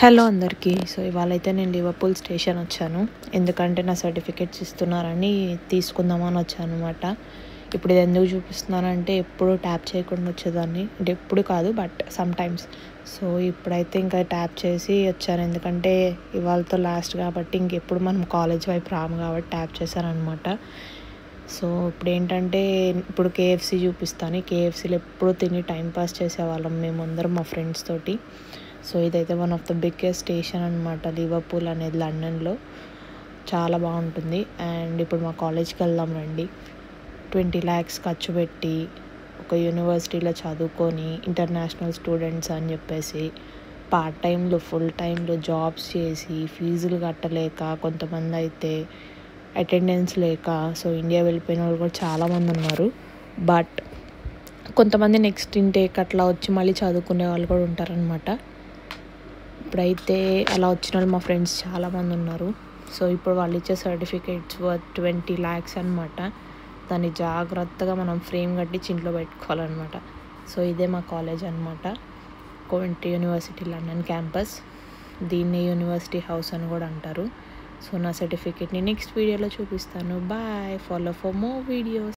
Hello అందరికీ. So ఇవాళైతే నేను Liverpool station వచ్చాను. ఎందుకంటే నా సర్టిఫికేట్స్ ఇస్తున్నారని తీసుకుందామని వచ్చాను అనమాట. ఇప్పుడు ఇది ఎందుకు చూపిస్తున్నానంటే ఎప్పుడు ట్యాప్ చేయకుండా వచ్చేదాన్ని, అంటే ఎప్పుడు కాదు బట్ సమ్ టైమ్స్. సో ఇప్పుడైతే ఇంకా ట్యాప్ చేసి వచ్చాను, ఎందుకంటే ఇవాళతో లాస్ట్ కాబట్టి ఇంకెప్పుడు మనం కాలేజ్ వైపు రాము కాబట్టి ట్యాప్ చేశానమాట. సో ఇప్పుడు ఏంటంటే ఇప్పుడు కేఎఫ్సీ చూపిస్తాను. కేఎఫ్సీలో ఎప్పుడు తిని టైంపాస్ చేసేవాళ్ళం మేమందరం మా ఫ్రెండ్స్ తోటి. సో ఇదైతే one of the biggest station అనమాట, లివర్పూల్ అనేది లండన్లో. చాలా బాగుంటుంది. అండ్ ఇప్పుడు మా కాలేజ్కి వెళ్దాం రండి. 20 lakhs ఖర్చు పెట్టి ఒక యూనివర్సిటీలో చదువుకొని ఇంటర్నేషనల్ స్టూడెంట్స్ అని చెప్పేసి పార్ట్ టైంలో ఫుల్ టైంలో జాబ్స్ చేసి ఫీజులు కట్టలేక కొంతమంది అయితే అటెండెన్స్ లేక సో ఇండియా వెళ్ళిపోయిన వాళ్ళు కూడా చాలామంది ఉన్నారు. బట్ కొంతమంది నెక్స్ట్ ఇంటేక్ అట్లా వచ్చి మళ్ళీ చదువుకునే వాళ్ళు కూడా ఉంటారనమాట. ఇప్పుడైతే అలా వచ్చిన వాళ్ళు మా ఫ్రెండ్స్ చాలామంది ఉన్నారు. సో ఇప్పుడు వాళ్ళు ఇచ్చే సర్టిఫికేట్స్ వర్త్ 20 lakhs అనమాట. దాన్ని జాగ్రత్తగా మనం ఫ్రేమ్ కట్టి ఇంట్లో పెట్టుకోవాలన్నమాట. సో ఇదే మా కాలేజ్ అనమాట, కోవెంట్రీ యూనివర్సిటీ లండన్ క్యాంపస్. దీన్ని యూనివర్సిటీ హౌస్ అని కూడా అంటారు. సో నా సర్టిఫికేట్ని నెక్స్ట్ వీడియోలో చూపిస్తాను. Bye, follow for more videos.